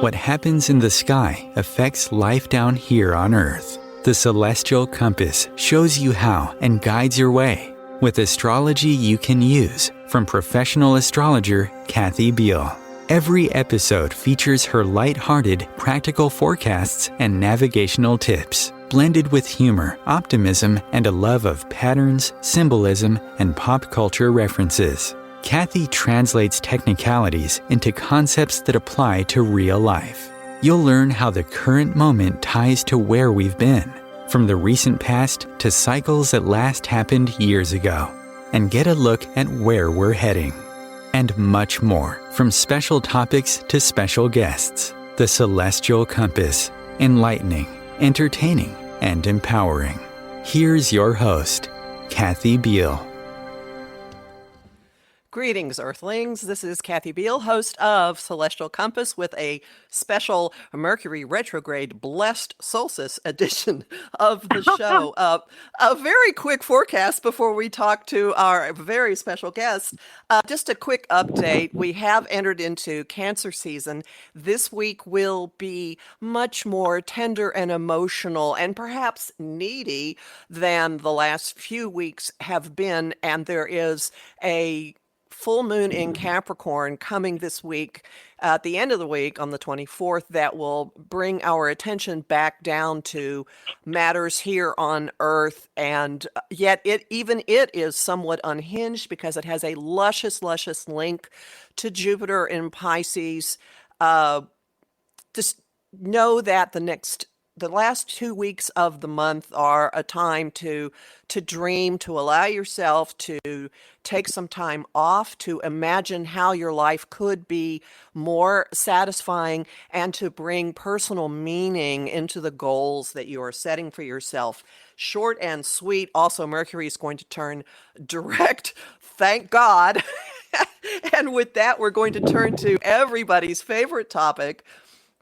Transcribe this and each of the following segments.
What happens in the sky affects life down here on Earth. The Celestial Compass shows you how and guides your way with astrology you can use from professional astrologer Kathy Biehl. Every episode features her light-hearted, practical forecasts and navigational tips, blended with humor, optimism, and a love of patterns, symbolism, and pop culture references. Kathy translates technicalities into concepts that apply to real life. You'll learn how the current moment ties to where we've been, from the recent past to cycles that last happened years ago, and get a look at where we're heading. And much more, from special topics to special guests. The Celestial Compass, enlightening, entertaining, and empowering. Here's your host, Kathy Biehl. Greetings, Earthlings. This is Kathy Biehl, host of Celestial Compass, with a special Mercury retrograde blessed solstice edition of the show. A very quick forecast before we talk to our very special guest. Just a quick update. We have entered into Cancer season. This week will be much more tender and emotional and perhaps needy than the last few weeks have been. And there is a full moon in Capricorn coming this week at the end of the week on the 24th that will bring our attention back down to matters here on Earth. And yet it is somewhat unhinged because it has a luscious link to Jupiter in Pisces. Just know that the last 2 weeks of the month are a time to dream, to allow yourself to take some time off, to imagine how your life could be more satisfying, and to bring personal meaning into the goals that you are setting for yourself. Short and sweet. Also, Mercury is going to turn direct. Thank God. And with that, we're going to turn to everybody's favorite topic,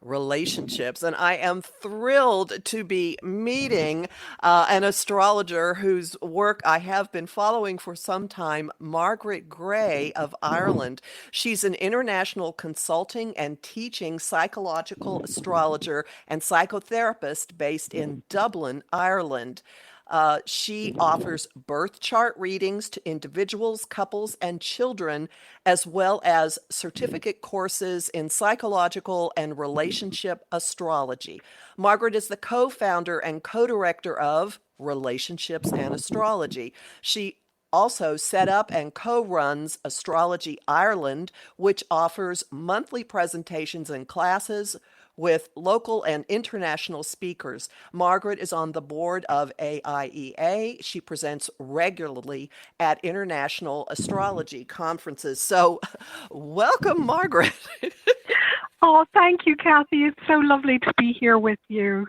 relationships. And I am thrilled to be meeting an astrologer whose work I have been following for some time, Margaret Gray of Ireland. She's an international consulting and teaching psychological astrologer and psychotherapist based in Dublin, Ireland. She offers birth chart readings to individuals, couples, and children, as well as certificate courses in psychological and relationship astrology. Margaret is the co-founder and co-director of Relationships and Astrology. She also set up and co-runs Astrology Ireland, which offers monthly presentations and classes with local and international speakers. Margaret is on the board of IAEA. She presents regularly at international astrology conferences. So welcome, Margaret. Oh, thank you, Kathy. It's so lovely to be here with you.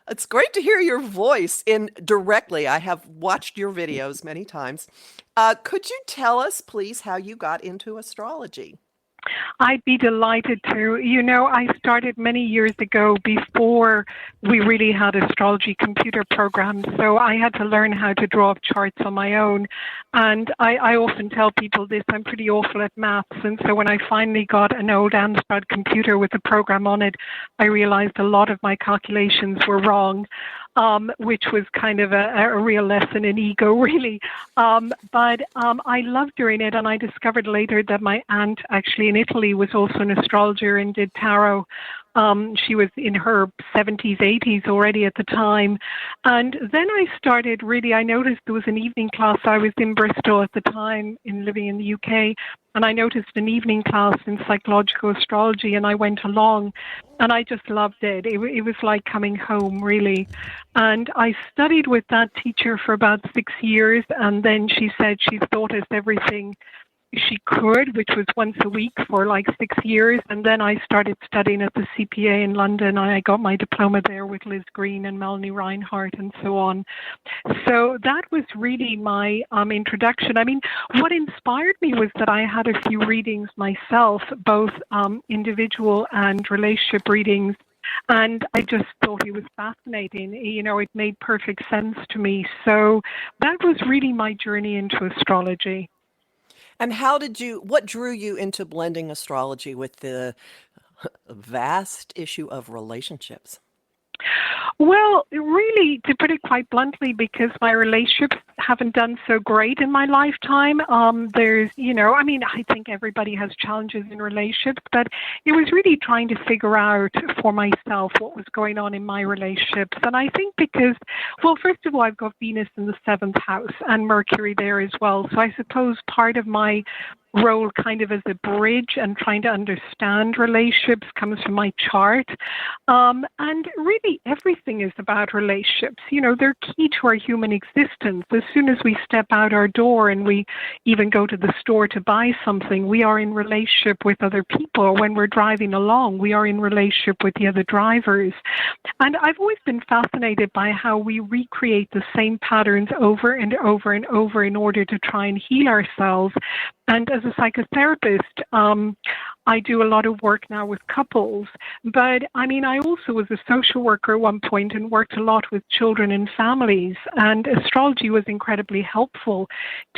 It's great to hear your voice directly. I have watched your videos many times. Could you tell us, please, how you got into astrology? I'd be delighted to. You know, I started many years ago before we really had astrology computer programs, so I had to learn how to draw up charts on my own. And I often tell people this, I'm pretty awful at maths, and so when I finally got an old Amstrad computer with a program on it, I realized a lot of my calculations were wrong. Which was kind of a real lesson in ego, really. But I loved doing it, and I discovered later that my aunt actually in Italy was also an astrologer and did tarot. She was in her 70s, 80s already at the time. And then I noticed there was an evening class. I was in Bristol at the time, living in the UK, and I noticed an evening class in psychological astrology, and I went along, and I just loved it. It was like coming home, really. And I studied with that teacher for about 6 years, and then she said she taught us everything she could, which was once a week for like 6 years. And then I started studying at the CPA in London. I got my diploma there with Liz Green and Melanie Reinhardt and so on. So that was really my introduction. I mean, what inspired me was that I had a few readings myself, both individual and relationship readings. And I just thought it was fascinating. You know, it made perfect sense to me. So that was really my journey into astrology. And what drew you into blending astrology with the vast issue of relationships? Well, really, to put it quite bluntly, because my relationships haven't done so great in my lifetime, I think everybody has challenges in relationships, but it was really trying to figure out for myself what was going on in my relationships. And I think because, well, first of all, I've got Venus in the seventh house and Mercury there as well. So I suppose part of my role kind of as a bridge and trying to understand relationships comes from my chart. And really everything is about relationships. They're key to our human existence. As soon as we step out our door and we even go to the store to buy something, we are in relationship with other people. When we're driving along, we are in relationship with the other drivers. And I've always been fascinated by how we recreate the same patterns over and over and over in order to try and heal ourselves. And as a psychotherapist, I do a lot of work now with couples, but I also was a social worker at one point and worked a lot with children and families, and astrology was incredibly helpful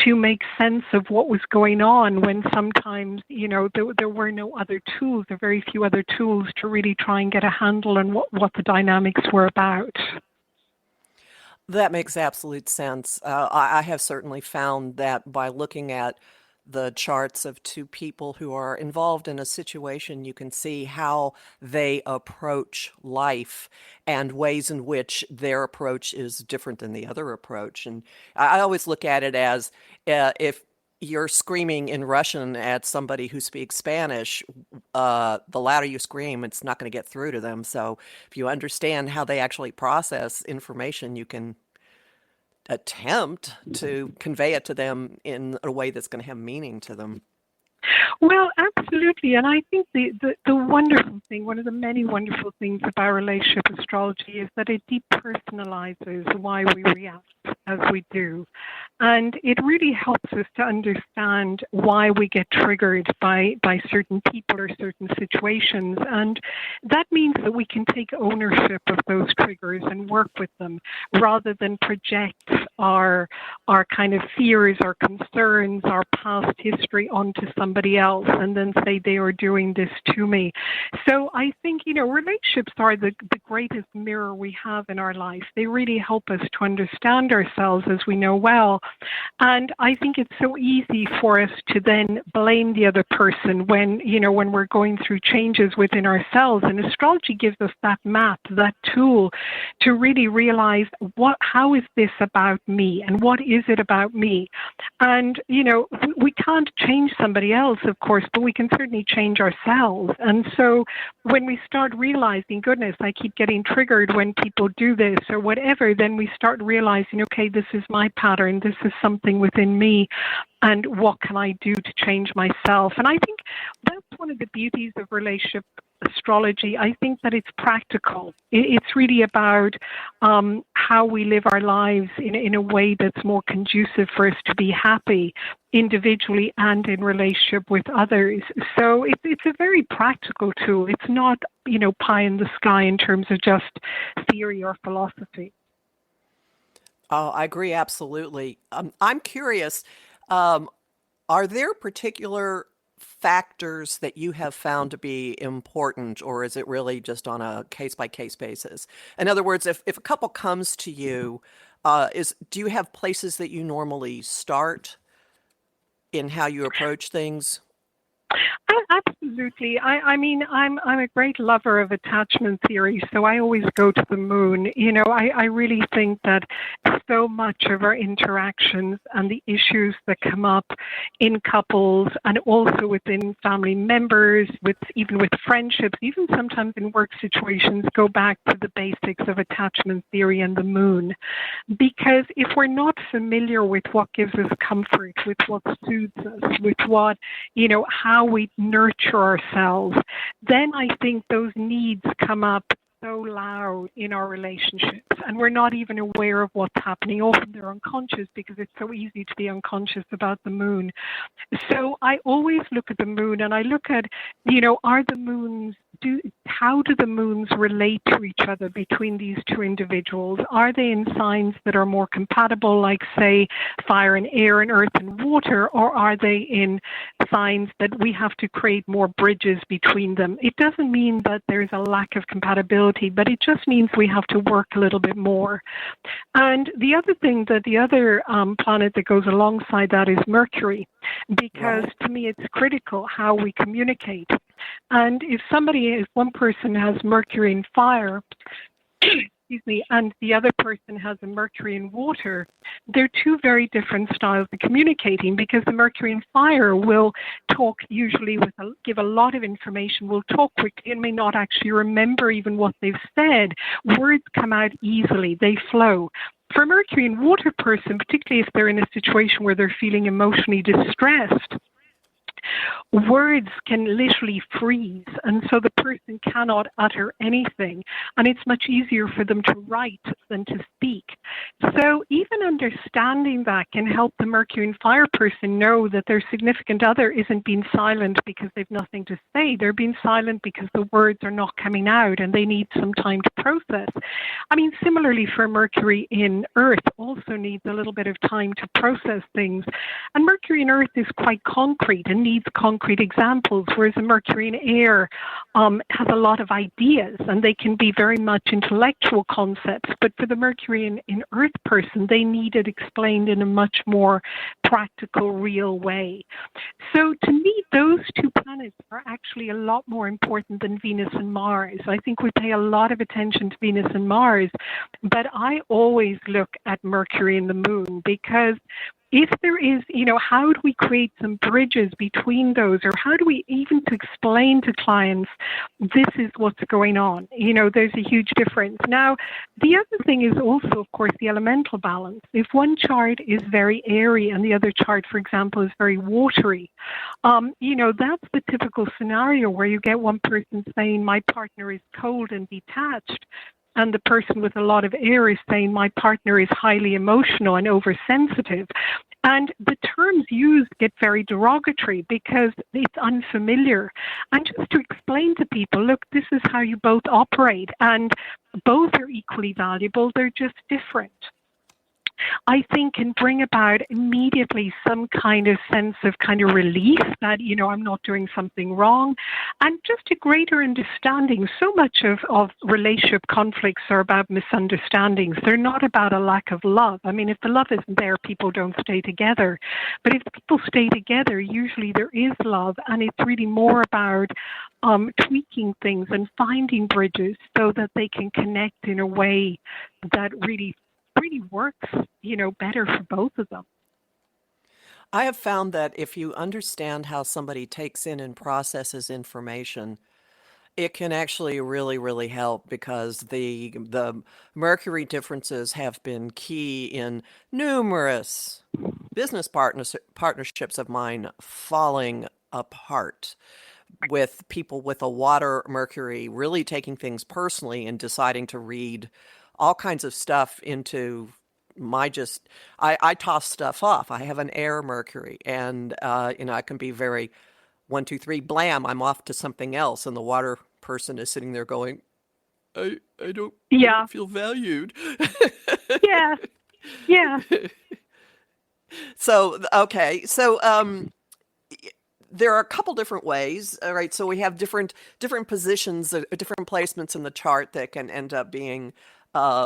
to make sense of what was going on when sometimes, there were no other tools, there were very few other tools to really try and get a handle on what the dynamics were about. That makes absolute sense. I have certainly found that by looking at the charts of two people who are involved in a situation, you can see how they approach life and ways in which their approach is different than the other approach. And I always look at it as if you're screaming in Russian at somebody who speaks Spanish, the louder you scream, it's not going to get through to them. So if you understand how they actually process information, you can attempt to convey it to them in a way that's going to have meaning to them. Well, absolutely. And I think the wonderful thing, one of the many wonderful things about relationship astrology is that it depersonalizes why we react as we do. And it really helps us to understand why we get triggered by certain people or certain situations. And that means that we can take ownership of those triggers and work with them rather than project our kind of fears, our concerns, our past history onto somebody else and then say they are doing this to me. So I think, relationships are the greatest mirror we have in our life. They really help us to understand ourselves as we know well. And I think it's so easy for us to then blame the other person when we're going through changes within ourselves. And astrology gives us that map, that tool to really realize how is this about me and what is it about me? And, we can't change somebody else, of course, but we can certainly change ourselves. And so when we start realizing, goodness, I keep getting triggered when people do this or whatever, then we start realizing, okay, this is my pattern. This is something within me. And what can I do to change myself? And I think that's one of the beauties of relationship astrology. I think that it's practical. It's really about how we live our lives in a way that's more conducive for us to be happy individually and in relationship with others. So it's a very practical tool. It's not, pie in the sky in terms of just theory or philosophy. Oh, I agree absolutely. I'm curious, are there particular factors that you have found to be important, or is it really just on a case-by-case basis? In other words, if a couple comes to you, do you have places that you normally start in how you approach things? Absolutely. I'm a great lover of attachment theory, so I always go to the moon. I really think that so much of our interactions and the issues that come up in couples and also within family members, even with friendships, even sometimes in work situations, go back to the basics of attachment theory and the moon. Because if we're not familiar with what gives us comfort, with what soothes us, with what, how we nurture ourselves, then I think those needs come up so loud in our relationships and we're not even aware of what's happening. Often they're unconscious because it's so easy to be unconscious about the moon. So I always look at the moon and I look at, are the moons how do the moons relate to each other between these two individuals? Are they in signs that are more compatible, like, say, fire and air and earth and water, or are they in signs that we have to create more bridges between them? It doesn't mean that there's a lack of compatibility, but it just means we have to work a little bit more. And the other thing, that the other planet that goes alongside that is Mercury, because to me it's critical how we communicate. And if one person has Mercury in fire, excuse me, and the other person has a Mercury in water, they're two very different styles of communicating, because the Mercury in fire will talk usually give a lot of information, will talk quickly and may not actually remember even what they've said. Words come out easily, they flow. For a Mercury in water person, particularly if they're in a situation where they're feeling emotionally distressed, words can literally freeze, and so the person cannot utter anything, and it's much easier for them to write than to speak. So even understanding that can help the Mercury and fire person know that their significant other isn't being silent because they've nothing to say. They're being silent because the words are not coming out and they need some time to process. I mean, similarly for Mercury in earth also needs a little bit of time to process things, and Mercury in earth is quite concrete and needs concrete examples, whereas a Mercury in air has a lot of ideas and they can be very much intellectual concepts. But for the Mercury in earth person, they need it explained in a much more practical, real way. So to me, those two planets are actually a lot more important than Venus and Mars. I think we pay a lot of attention to Venus and Mars, but I always look at Mercury and the moon, because if there is, how do we create some bridges between those, or how do we even to explain to clients, this is what's going on? There's a huge difference. Now, the other thing is also, of course, the elemental balance. If one chart is very airy and the other chart, for example, is very watery, that's the typical scenario where you get one person saying, my partner is cold and detached, and the person with a lot of air is saying, my partner is highly emotional and oversensitive. And the terms used get very derogatory because it's unfamiliar. And just to explain to people, look, this is how you both operate, and both are equally valuable, they're just different, I think can bring about immediately some kind of sense of relief that, I'm not doing something wrong, and just a greater understanding. So much of relationship conflicts are about misunderstandings. They're not about a lack of love. I mean, if the love isn't there, people don't stay together. But if people stay together, usually there is love, and it's really more about tweaking things and finding bridges so that they can connect in a way that really works, better for both of them. I have found that if you understand how somebody takes in and processes information, it can actually really, really help, because the Mercury differences have been key in numerous business partnerships of mine falling apart, with people with a water Mercury really taking things personally and deciding to read all kinds of stuff into I toss stuff off. I have an air Mercury, and I can be very 1, 2, 3, blam, I'm off to something else, and the water person is sitting there going, I don't feel valued. Yeah. So there are a couple different ways, all right? So we have different positions, different placements in the chart that can end up being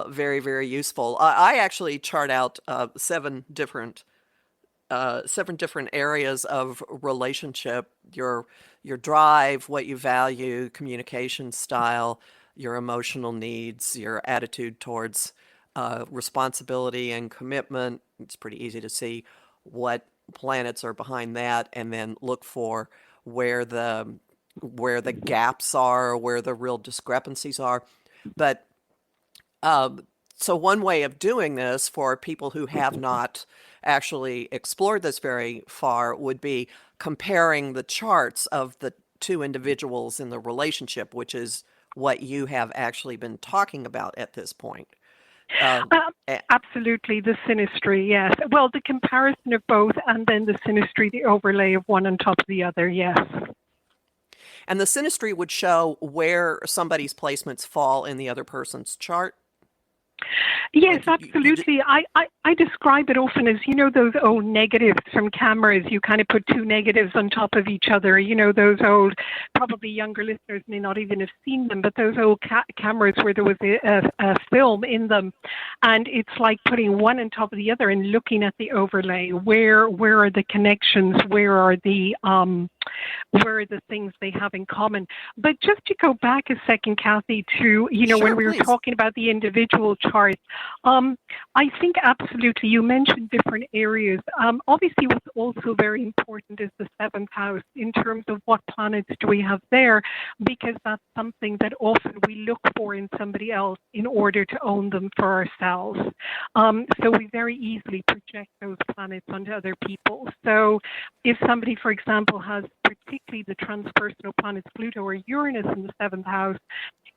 very, very useful. I actually chart out 7 different areas of relationship: your drive, what you value, communication style, your emotional needs, your attitude towards responsibility and commitment. It's pretty easy to see what planets are behind that, and then look for where the gaps are, where the real discrepancies are. But so one way of doing this for people who have not actually explored this very far would be comparing the charts of the two individuals in the relationship, which is what you have actually been talking about at this point. Absolutely, the synastry, yes. Well, the comparison of both, and then the synastry, the overlay of one on top of the other, yes. And the synastry would show where somebody's placements fall in the other person's chart. Yes, Like absolutely. I describe it often as, those old negatives from cameras. You kind of put two negatives on top of each other. Those old, probably younger listeners may not even have seen them, but those old cameras where there was a film in them. And it's like putting one on top of the other and looking at the overlay. Where are the connections? Where are the things they have in common? But just to go back a second, Kathy, to, Sure, when we were please. talking about the individual charts, I think absolutely you mentioned different areas. Obviously, what's also very important is the seventh house in terms of what planets do we have there, because that's something that often we look for in somebody else in order to own them for ourselves. So we very easily project those planets onto other people. So if somebody, for example, has particularly the transpersonal planets Pluto or Uranus in the seventh house,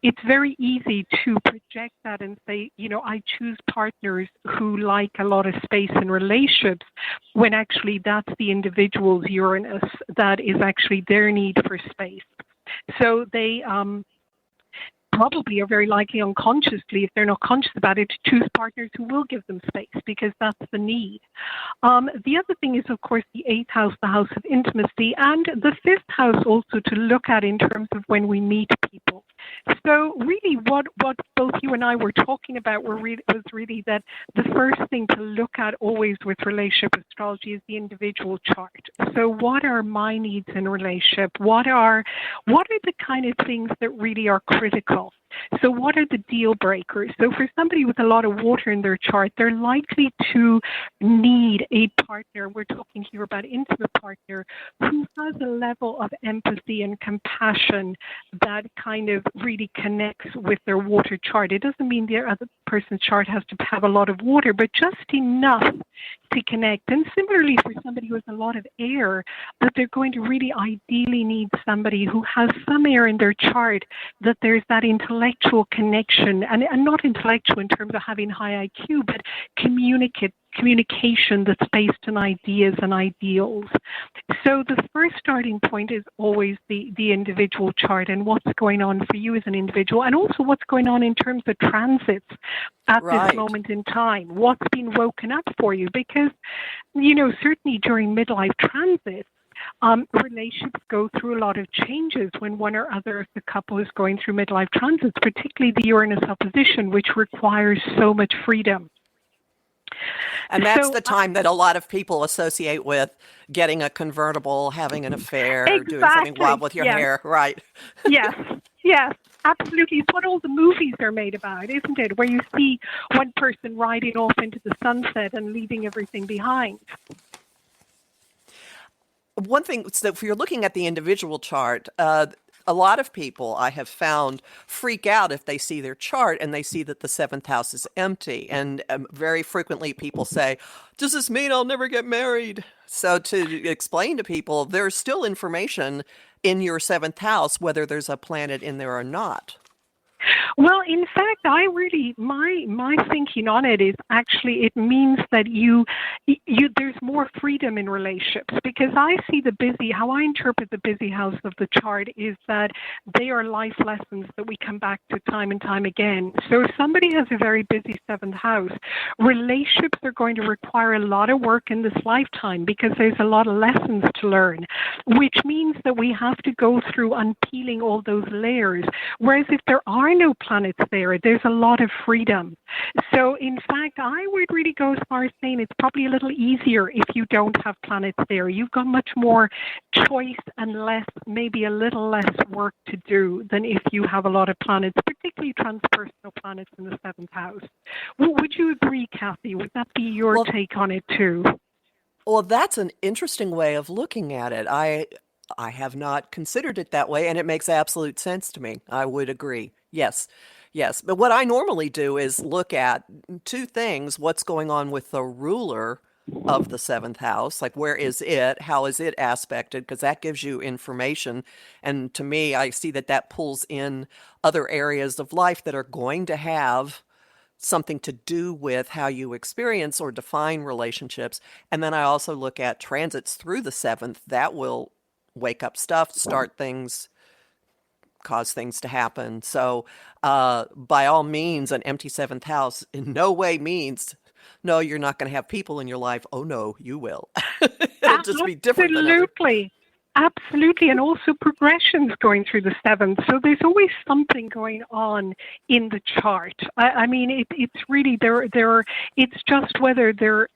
it's very easy to project that and say, I choose partners who like a lot of space in relationships, when actually that's the individual's Uranus, that is actually their need for space. So they probably are very likely unconsciously, if they're not conscious about it, to choose partners who will give them space, because that's the need. The other thing is, of course, the eighth house, the house of intimacy, and the fifth house also to look at in terms of when we meet people. So really what both you and I were talking about was really that the first thing to look at always with relationship astrology is the individual chart. So what are my needs in relationship? What are the kind of things that really are critical? So what are the deal breakers? So for somebody with a lot of water in their chart, they're likely to need a partner. We're talking here about intimate partner who has a level of empathy and compassion that kind of really connects with their water chart. It doesn't mean the other person's chart has to have a lot of water, but just enough to connect. And similarly, for somebody who has a lot of air, that they're going to really ideally need somebody who has some air in their chart, that there's that intellectual connection, and not intellectual in terms of having high IQ, but communication that's based on ideas and ideals. So the first starting point is always the individual chart and what's going on for you as an individual, and also what's going on in terms of transits at this moment in time. What's been woken up for you? Because, certainly during midlife transits, relationships go through a lot of changes when one or other of the couple is going through midlife transits, particularly the Uranus opposition, which requires so much freedom. And that's the time that a lot of people associate with getting a convertible, having an affair, exactly. doing something wild with your hair, right? Yes, absolutely. It's what all the movies are made about, isn't it? Where you see one person riding off into the sunset and leaving everything behind. One thing, so if you're looking at the individual chart, a lot of people I have found freak out if they see their chart and they see that the seventh house is empty. And very frequently people say, does this mean I'll never get married? So to explain to people, there's still information in your seventh house, whether there's a planet in there or not. Well, in fact, my thinking on it is actually it means that there's more freedom in relationships, because I see how I interpret the busy house of the chart is that they are life lessons that we come back to time and time again. So if somebody has a very busy seventh house, relationships are going to require a lot of work in this lifetime, because there's a lot of lessons to learn, which means that we have to go through unpeeling all those layers. Whereas if there are no planets there's a lot of freedom. So in fact, I would really go as far as saying it's probably a little easier if you don't have planets there. You've got much more choice and maybe a little less work to do than if you have a lot of planets, particularly transpersonal planets in the seventh house. Would you agree, Kathy? Would that be your take on it too? Well, that's an interesting way of looking at it. I have not considered it that way, and it makes absolute sense to me. I would agree. Yes. But what I normally do is look at two things: what's going on with the ruler of the seventh house, like where is it? How is it aspected? Because that gives you information. And to me, I see that pulls in other areas of life that are going to have something to do with how you experience or define relationships. And then I also look at transits through the seventh that will wake up stuff, start things, cause things to happen. So, by all means, an empty seventh house in no way means, no, you're not going to have people in your life. Oh, no, you will. It'll just be different than others. Absolutely. Absolutely. And also progressions going through the seventh. So there's always something going on in the chart. I mean, it's really it's just whether there's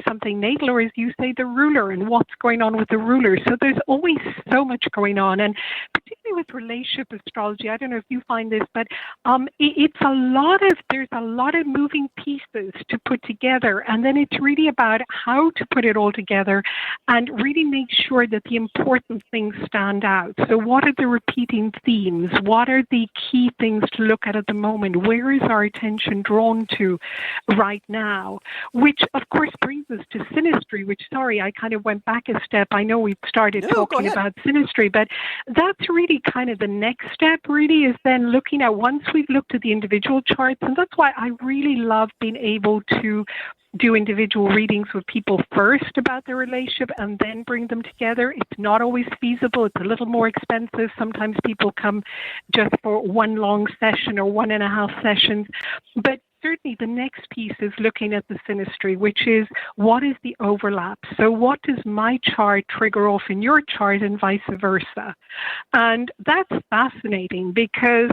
something natal, or as you say, the ruler, and what's going on with the ruler. So there's always so much going on. And particularly with relationship astrology, I don't know if you find this, but there's a lot of moving pieces to put together. And then it's really about how to put it all together and really make sure that the important things stand out. So what are the repeating themes? What are the key things to look at the moment? Where is our attention drawn to right now? Which, of course, brings us to synastry, which, sorry, I kind of went back a step. I know we've started talking about synastry, but that's really kind of the next step, really, is then looking at, once we've looked at the individual charts, and that's why I really love being able to do individual readings with people first about their relationship and then bring them together. It's not always feasible. It's a little more expensive. Sometimes people come just for one long session or 1.5 sessions. But certainly the next piece is looking at the synastry, which is, what is the overlap? So what does my chart trigger off in your chart and vice versa? And that's fascinating because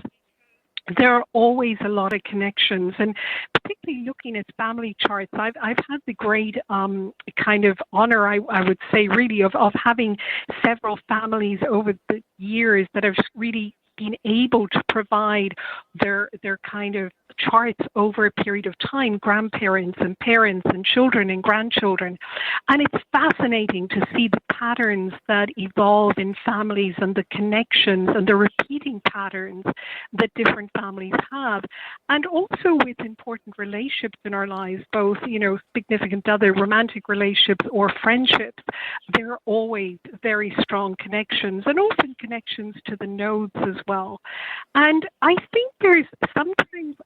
there are always a lot of connections, and particularly looking at family charts, I've had the great kind of honor, I would say, really, of having several families over the years that have really been able to provide their kind of charts over a period of time, grandparents and parents and children and grandchildren. And it's fascinating to see the patterns that evolve in families and the connections and the repeating patterns that different families have. And also with important relationships in our lives, both, significant other romantic relationships or friendships, there are always very strong connections, and often connections to the nodes as well. And I think there's sometimes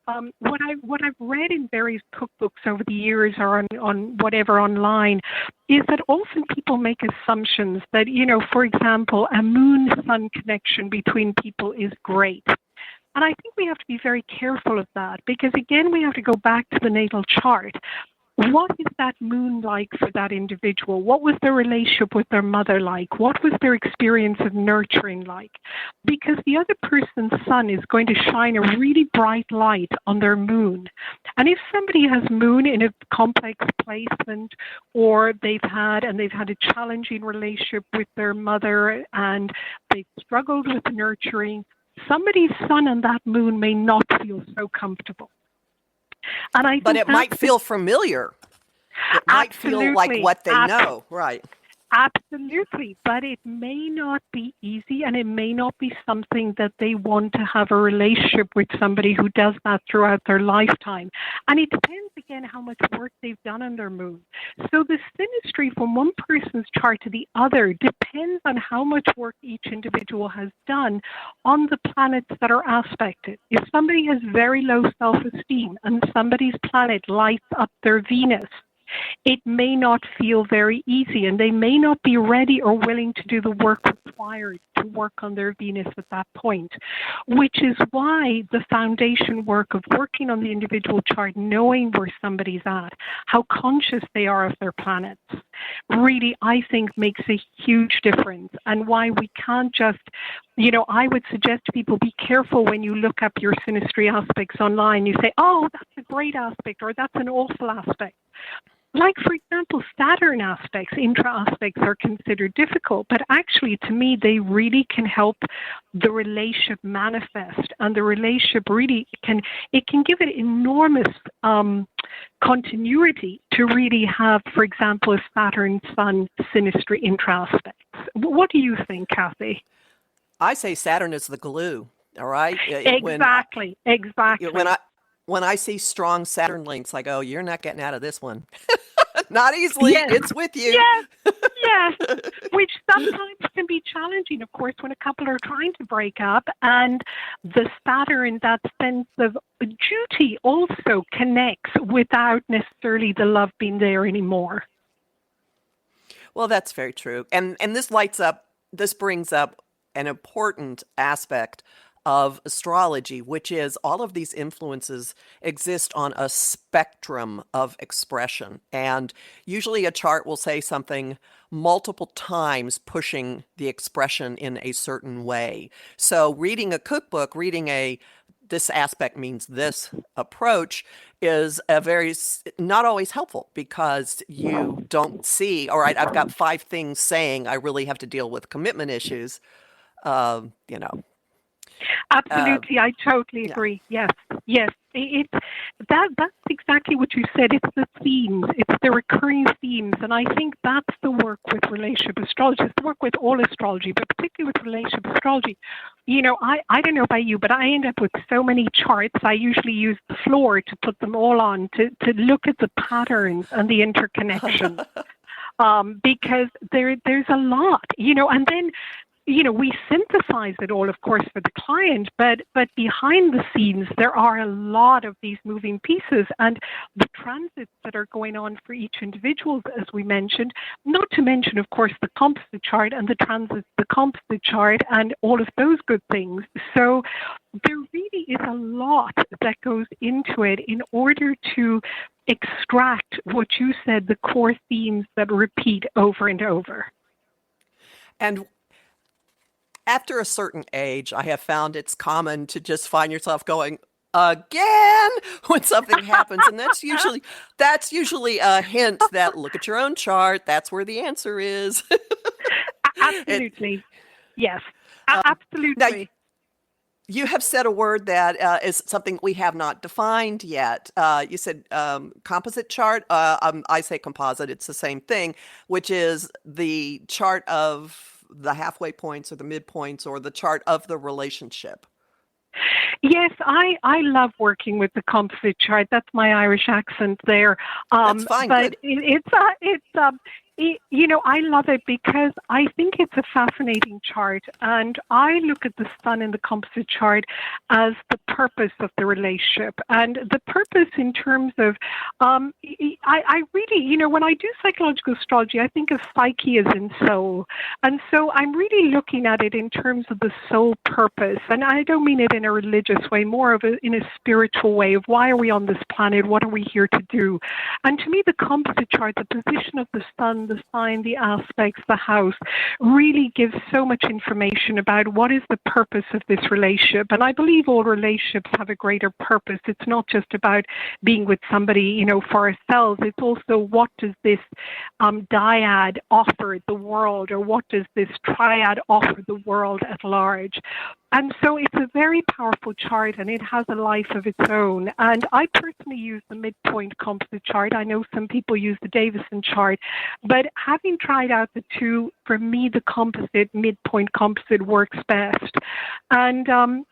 what I've read in various cookbooks over the years, or on whatever online, is that often people make assumptions that, for example, a moon-sun connection between people is great. And I think we have to be very careful of that, because again, we have to go back to the natal chart. What is that moon like for that individual? What was their relationship with their mother like? What was their experience of nurturing like? Because the other person's sun is going to shine a really bright light on their moon. And if somebody has moon in a complex placement, or they've had a challenging relationship with their mother and they've struggled with nurturing, somebody's sun and that moon may not feel so comfortable. And but it might feel familiar. It might feel like what they know, right? Absolutely, but it may not be easy, and it may not be something that they want to have a relationship with somebody who does that throughout their lifetime. And it depends, again, how much work they've done on their moon. So the synastry from one person's chart to the other depends on how much work each individual has done on the planets that are aspected. If somebody has very low self-esteem and somebody's planet lights up their Venus, it may not feel very easy, and they may not be ready or willing to do the work required to work on their Venus at that point, which is why the foundation work of working on the individual chart, knowing where somebody's at, how conscious they are of their planets, really, I think, makes a huge difference, and why we can't just, I would suggest to people, be careful when you look up your synastry aspects online. You say, oh, that's a great aspect, or that's an awful aspect. Like, for example, Saturn aspects, intra-aspects are considered difficult, but actually, to me, they really can help the relationship manifest, and the relationship really can give it enormous continuity to really have, for example, a Saturn-Sun synastry intra-aspects. What do you think, Kathy? I say Saturn is the glue, all right? Exactly. When I see strong Saturn links, I go, you're not getting out of this one. Not easily. Yes. It's with you. Yes. Which sometimes can be challenging, of course, when a couple are trying to break up, and the Saturn, that sense of duty, also connects without necessarily the love being there anymore. Well, that's very true. And this brings up an important aspect of astrology, which is all of these influences exist on a spectrum of expression. And usually a chart will say something multiple times, pushing the expression in a certain way. So reading a cookbook, this aspect means this approach is not always helpful, because you don't see, all right, I've got 5 things saying I really have to deal with commitment issues. You know, Absolutely, I totally yeah. agree. Yes, yes. That's exactly what you said. It's the themes, it's the recurring themes, and I think that's the work with relationship astrology. It's the work with all astrology, but particularly with relationship astrology. You know, I don't know about you, but I end up with so many charts. I usually use the floor to put them all on to look at the patterns and the interconnections. Because there's a lot, you know, and then, you know, we synthesize it all, of course, for the client, but behind the scenes, there are a lot of these moving pieces, and the transits that are going on for each individual, as we mentioned, not to mention, of course, the composite chart and the transits, the composite chart, and all of those good things. So there really is a lot that goes into it in order to extract what you said, the core themes that repeat over and over. And after a certain age, I have found it's common to just find yourself going, again, when something happens. And that's usually a hint that look at your own chart. That's where the answer is. Absolutely. Yes, Now, absolutely. you have said a word that is something we have not defined yet. You said composite chart. I say composite. It's the same thing, which is the chart of the halfway points or the midpoints or the chart of the relationship. Yes, I love working with the composite chart. That's my Irish accent there. That's fine. But good. you know, I love it because I think it's a fascinating chart, and I look at the sun in the composite chart as the purpose of the relationship, and the purpose in terms of, I really, you know, when I do psychological astrology, I think of psyche as in soul, and so I'm really looking at it in terms of the soul purpose, and I don't mean it in a religious way, more of in a spiritual way of why are we on this planet, what are we here to do, and to me the composite chart, the position of the sun, the sign, the aspects, the house, really gives so much information about what is the purpose of this relationship. And I believe all relationships have a greater purpose. It's not just about being with somebody, you know, for ourselves. It's also what does this dyad offer the world, or what does this triad offer the world at large. And so it's a very powerful chart, and it has a life of its own. And I personally use the midpoint composite chart. I know some people use the Davison chart, but having tried out the two, for me, the composite, midpoint composite works best. And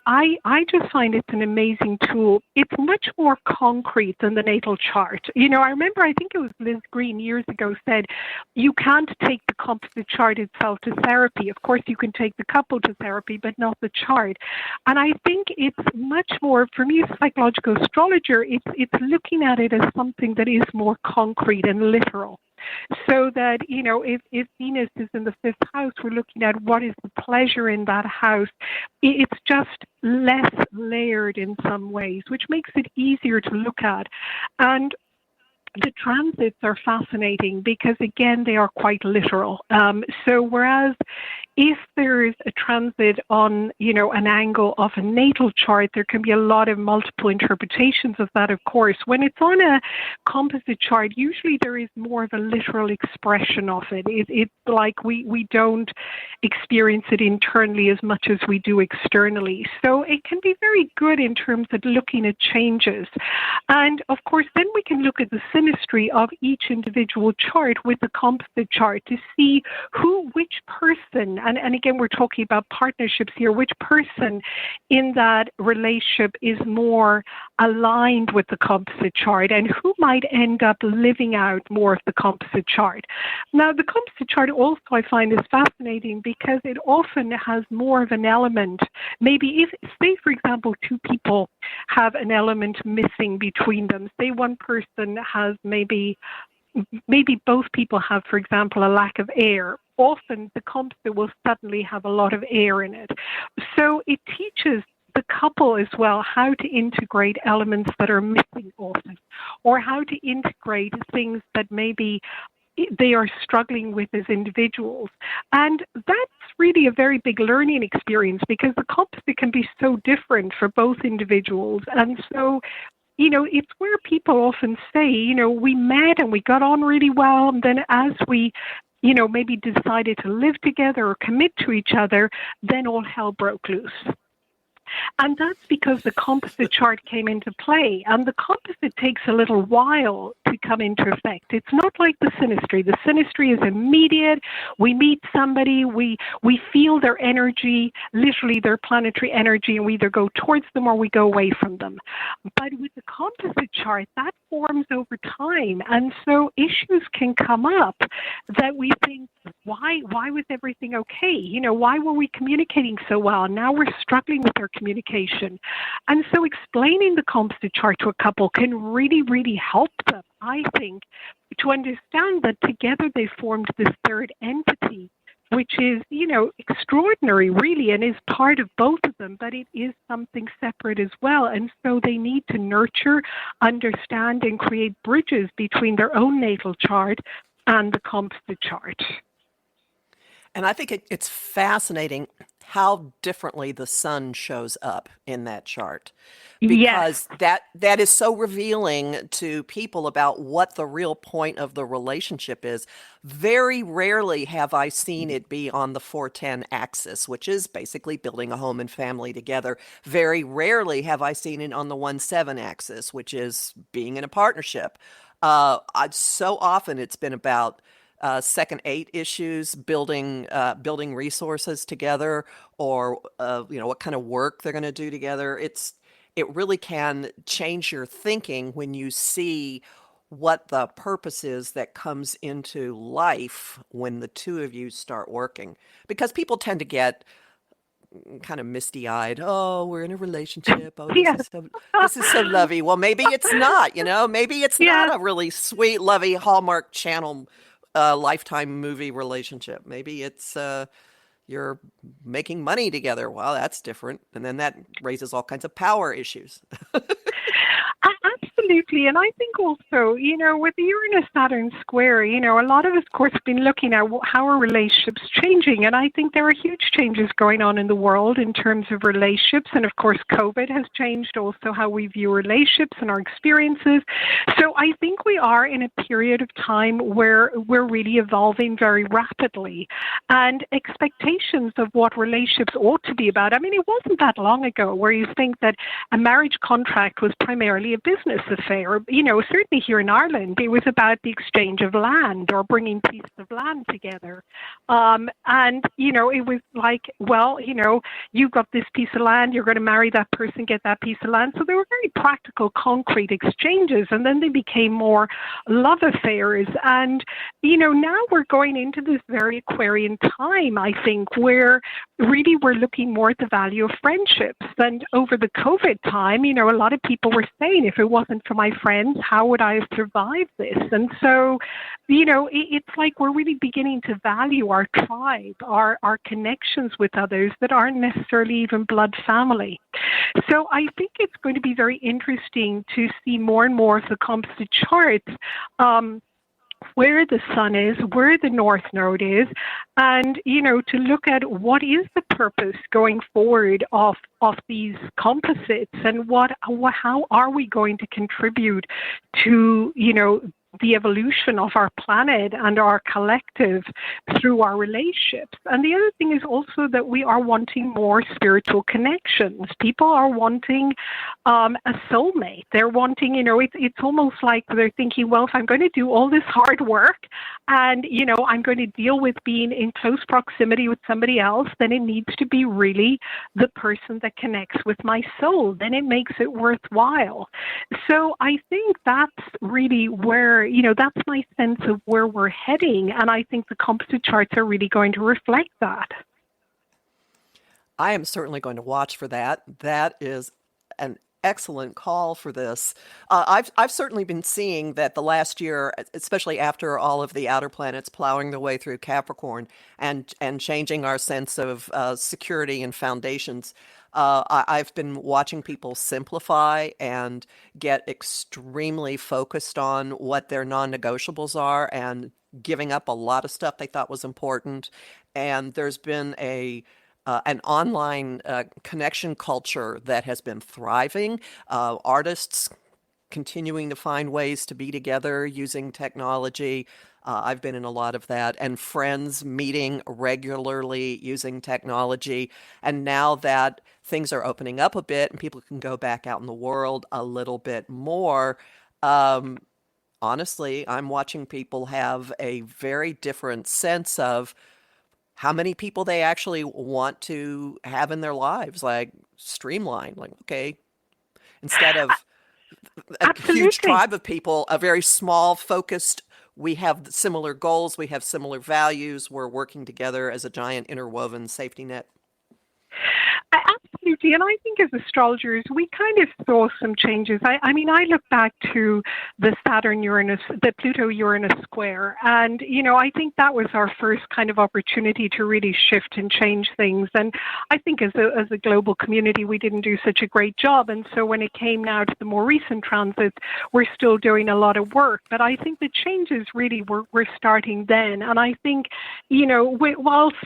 I just find it's an amazing tool. It's much more concrete than the natal chart. You know, I remember, I think it was Liz Green years ago said, you can't take the composite chart itself to therapy. Of course, you can take the couple to therapy, but not the chart. And I think it's much more, for me as a psychological astrologer, it's looking at it as something that is more concrete and literal. So that, you know, if Venus is in the 5th house, we're looking at what is the pleasure in that house. It's just less layered in some ways, which makes it easier to look at. And the transits are fascinating because, again, they are quite literal. So whereas if there is a transit on, you know, an angle of a natal chart, there can be a lot of multiple interpretations of that, of course. When it's on a composite chart, usually there is more of a literal expression of it. It's like we don't experience it internally as much as we do externally. So it can be very good in terms of looking at changes. And, of course, then we can look at the synastry of each individual chart with the composite chart to see which person, and again, we're talking about partnerships here, which person in that relationship is more aligned with the composite chart and who might end up living out more of the composite chart. Now, the composite chart also I find is fascinating because it often has more of an element. Maybe if, say, for example, two people have an element missing between them, say one person has maybe both people have, for example, a lack of air. often the composite will suddenly have a lot of air in it. So it teaches the couple as well how to integrate elements that are missing often, or how to integrate things that maybe they are struggling with as individuals. And that's really a very big learning experience, because the composite can be so different for both individuals. And so, it's where people often say, we met and we got on really well, and then as we maybe decided to live together or commit to each other, then all hell broke loose. And that's because the composite chart came into play. And the composite takes a little while to come into effect. It's not like the synastry. The synastry is immediate. We meet somebody, we feel their energy, literally their planetary energy, and we either go towards them or we go away from them. But with the composite chart, that forms over time. And so issues can come up that we think, why was everything okay? Why were we communicating so well? Now we're struggling with our communication. And so explaining the composite chart to a couple can really, really help them, I think, to understand that together they formed this third entity, which is, extraordinary, really, and is part of both of them, but it is something separate as well. And so they need to nurture, understand, and create bridges between their own natal chart and the composite chart. And I think it's fascinating how differently the sun shows up in that chart, because that is so revealing to people about what the real point of the relationship is. Very rarely have I seen it be on the 410 axis, which is basically building a home and family together. Very rarely have I seen it on the 1-7 axis, which is being in a partnership. So often it's been about second 8 issues, building resources together, or what kind of work they're going to do together. It really can change your thinking when you see what the purpose is that comes into life when the two of you start working. Because people tend to get kind of misty-eyed. Oh, we're in a relationship. Oh, this is so lovey. Well, maybe it's not. Maybe it's not a really sweet, lovey Hallmark Channel Lifetime movie relationship. Maybe it's you're making money together. Well, that's different. And then that raises all kinds of power issues. Absolutely. And I think also, with the Uranus-Saturn square, a lot of us, of course, have been looking at how are relationships changing. And I think there are huge changes going on in the world in terms of relationships. And of course, COVID has changed also how we view relationships and our experiences. So I think we are in a period of time where we're really evolving very rapidly. And expectations of what relationships ought to be about. I mean, it wasn't that long ago where you think that a marriage contract was primarily a business affair. Certainly here in Ireland, it was about the exchange of land or bringing pieces of land together. It was like, well, you've got this piece of land, you're going to marry that person, get that piece of land. So they were very practical, concrete exchanges. And then they became more love affairs. And, now we're going into this very Aquarian time, I think, where really we're looking more at the value of friendships. And over the COVID time, a lot of people were saying, if it wasn't for my friends, how would I have survived this? And so, it's like we're really beginning to value our tribe, our connections with others that aren't necessarily even blood family. So I think it's going to be very interesting to see more and more of the composite charts, where the sun is, where the north node is, and, to look at what is the purpose going forward of these composites, and how are we going to contribute to, the evolution of our planet and our collective through our relationships. And the other thing is also that we are wanting more spiritual connections. People are wanting a soulmate. They're wanting, it's almost like they're thinking, well, if I'm going to do all this hard work and, I'm going to deal with being in close proximity with somebody else, then it needs to be really the person that connects with my soul. Then it makes it worthwhile. So I think that's really where, that's my sense of where we're heading. And I think the composite charts are really going to reflect that. I am certainly going to watch for that. That is an excellent call for this. I've certainly been seeing that the last year, especially after all of the outer planets plowing their way through Capricorn and changing our sense of security and foundations. I've been watching people simplify and get extremely focused on what their non-negotiables are and giving up a lot of stuff they thought was important. And there's been an online connection culture that has been thriving. Artists continuing to find ways to be together using technology. I've been in a lot of that, and friends meeting regularly using technology. And now that things are opening up a bit and people can go back out in the world a little bit more, um, honestly, I'm watching people have a very different sense of how many people they actually want to have in their lives, like streamline, like, okay, instead of a huge Absolutely. tribe of people, a very small, focused, we have similar goals, we have similar values, we're working together as a giant interwoven safety net. Absolutely. And I think as astrologers, we kind of saw some changes. I mean, I look back to the the Pluto-Uranus square. And, I think that was our first kind of opportunity to really shift and change things. And I think as a global community, we didn't do such a great job. And so when it came now to the more recent transits, we're still doing a lot of work. But I think the changes really were starting then. And I think, whilst,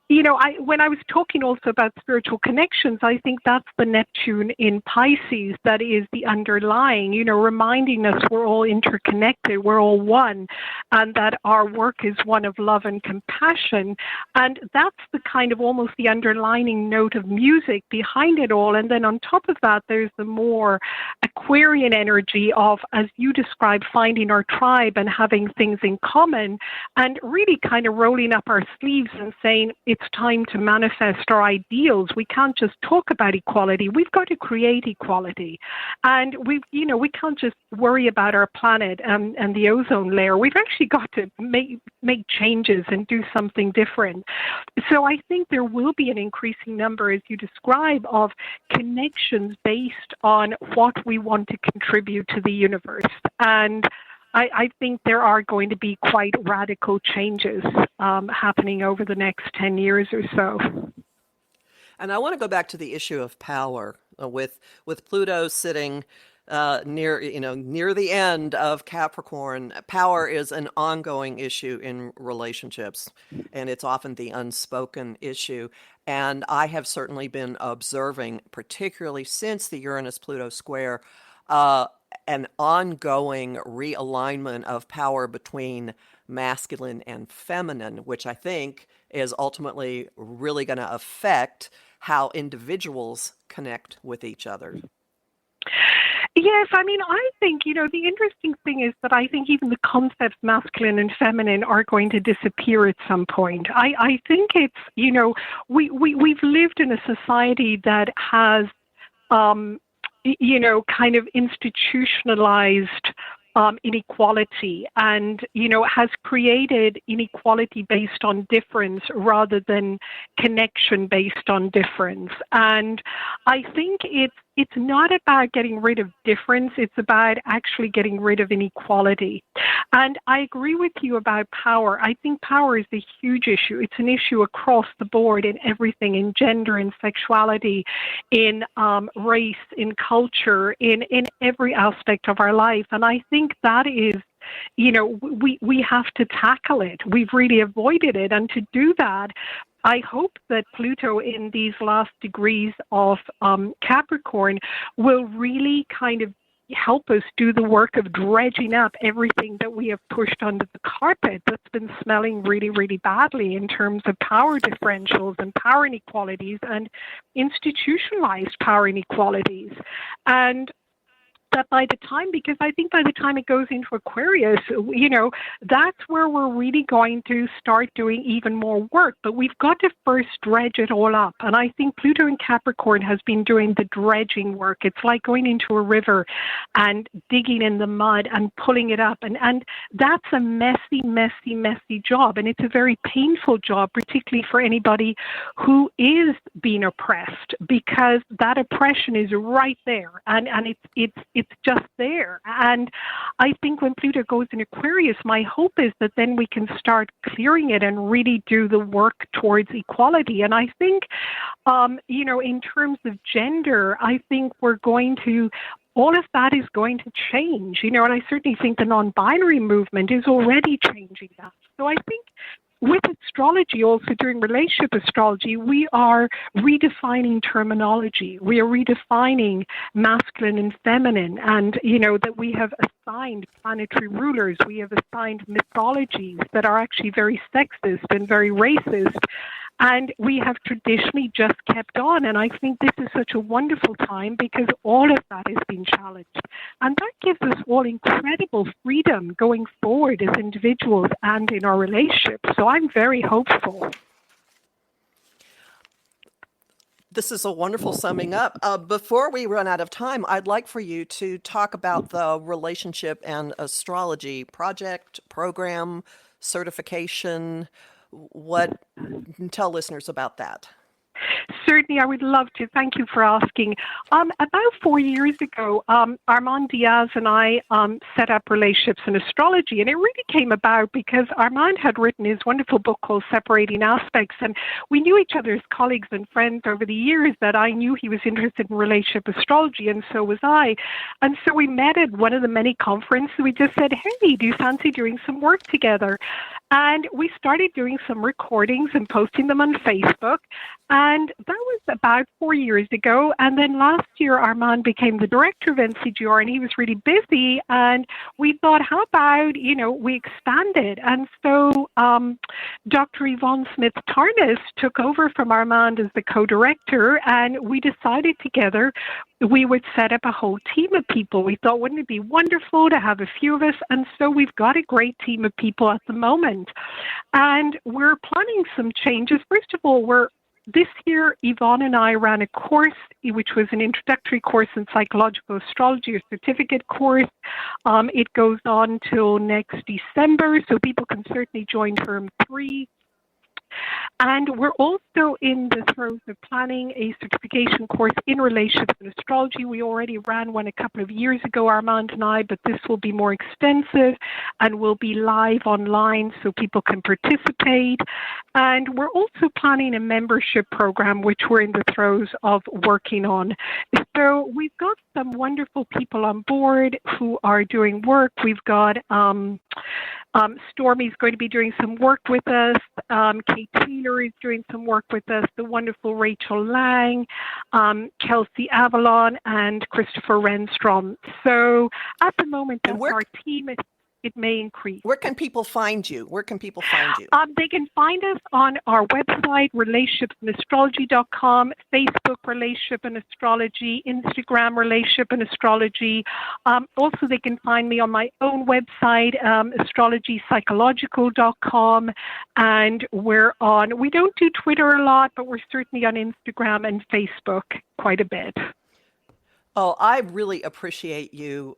when I was talking also about spiritual connections, I think that's the Neptune in Pisces that is the underlying, reminding us we're all interconnected, we're all one, and that our work is one of love and compassion. And that's the kind of almost the underlining note of music behind it all. And then on top of that, there's the more Aquarian energy of, as you described, finding our tribe and having things in common and really kind of rolling up our sleeves and saying it's time to manifest our ideals. We can't just talk about equality. We've got to create equality. And we can't just worry about our planet and the ozone layer. We've actually got to make changes and do something different. So I think there will be an increasing number, as you describe, of connections based on what we want to contribute to the universe. And I think there are going to be quite radical changes happening over the next 10 years or so. And I want to go back to the issue of power with Pluto sitting near the end of Capricorn. Power is an ongoing issue in relationships, and it's often the unspoken issue. And I have certainly been observing, particularly since the Uranus-Pluto square, an ongoing realignment of power between masculine and feminine, which I think is ultimately really going to affect how individuals connect with each other. Yes, I mean, I think, the interesting thing is that I think even the concepts masculine and feminine are going to disappear at some point. I think it's, we've lived in a society that has, kind of institutionalized inequality and, has created inequality based on difference rather than connection based on difference. And I think it's not about getting rid of difference, it's about actually getting rid of inequality. And I agree with you about power. I think power is a huge issue. It's an issue across the board in everything, in gender, in sexuality, in race, in culture, in every aspect of our life. And I think that is, we have to tackle it. We've really avoided it. And to do that, I hope that Pluto in these last degrees of Capricorn will really kind of help us do the work of dredging up everything that we have pushed under the carpet that's been smelling really, really badly in terms of power differentials and power inequalities and institutionalized power inequalities. And that by the time, because I think by the time it goes into Aquarius, that's where we're really going to start doing even more work. But we've got to first dredge it all up. And I think Pluto in Capricorn has been doing the dredging work. It's like going into a river and digging in the mud and pulling it up. And that's a messy, messy, messy job. And it's a very painful job, particularly for anybody who is being oppressed, because that oppression is right there. And it's just there. And I think when Pluto goes in Aquarius, my hope is that then we can start clearing it and really do the work towards equality. And I think, in terms of gender, I think all of that is going to change, and I certainly think the non-binary movement is already changing that. So I think with astrology, also during relationship astrology, we are redefining terminology. We are redefining masculine and feminine, and, that we have assigned planetary rulers. We have assigned mythologies that are actually very sexist and very racist. And we have traditionally just kept on. And I think this is such a wonderful time because all of that has been challenged. And that gives us all incredible freedom going forward as individuals and in our relationships. So I'm very hopeful. This is a wonderful summing up. Before we run out of time, I'd like for you to talk about the Relationship and Astrology project, program, certification. Tell listeners about that. Certainly, I would love to. Thank you for asking. About 4 years ago, Armand Diaz and I set up Relationships and Astrology, and it really came about because Armand had written his wonderful book called Separating Aspects, and we knew each other as colleagues and friends over the years. That I knew he was interested in relationship astrology, and so was I. And so we met at one of the many conferences. We just said, hey, do you fancy doing some work together? And we started doing some recordings and posting them on Facebook. And that was about 4 years ago. And then last year, Armand became the director of NCGR, and he was really busy. And we thought, how about, we expanded. And so Dr. Yvonne Smith-Tarnas took over from Armand as the co-director, and we decided together we would set up a whole team of people. We thought, wouldn't it be wonderful to have a few of us? And so we've got a great team of people at the moment. And we're planning some changes. First of all, this year, Yvonne and I ran a course, which was an introductory course in psychological astrology, a certificate course. It goes on till next December, so people can certainly join Term 3. And we're also in the throes of planning a certification course in relationships and astrology. We already ran one a couple of years ago, Armand and I, but this will be more extensive and will be live online so people can participate. And we're also planning a membership program, which we're in the throes of working on. So we've got some wonderful people on board who are doing work. We've got Stormy's going to be doing some work with us. Kate Taylor is doing some work with us. The wonderful Rachel Lang, Kelsey Avalon, and Christopher Renstrom. So at the moment, that's our team. It may increase. Where can people find you? They can find us on our website, relationshipsandastrology.com, Facebook Relationship and Astrology, Instagram Relationship and Astrology. Also, they can find me on my own website, astrologypsychological.com. And we don't do Twitter a lot, but we're certainly on Instagram and Facebook quite a bit. Oh, I really appreciate you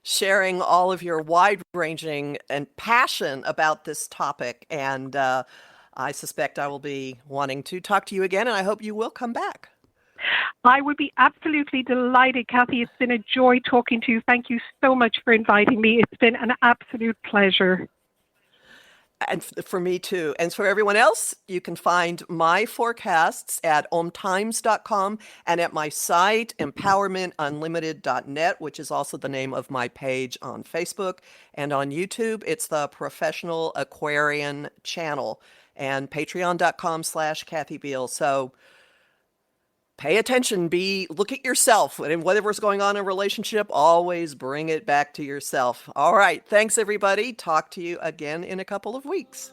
sharing all of your wide-ranging and passion about this topic. And I suspect I will be wanting to talk to you again, and I hope you will come back. I would be absolutely delighted, Kathy. It's been a joy talking to you. Thank you so much for inviting me. It's been an absolute pleasure. And for me too. And for everyone else, you can find my forecasts at OMTimes.com and at my site, empowermentunlimited.net, which is also the name of my page on Facebook. And on YouTube, it's the Professional Aquarian channel, and patreon.com/Kathy Biehl. So pay attention, look at yourself, and whatever's going on in a relationship, always bring it back to yourself. All right. Thanks, everybody. Talk to you again in a couple of weeks.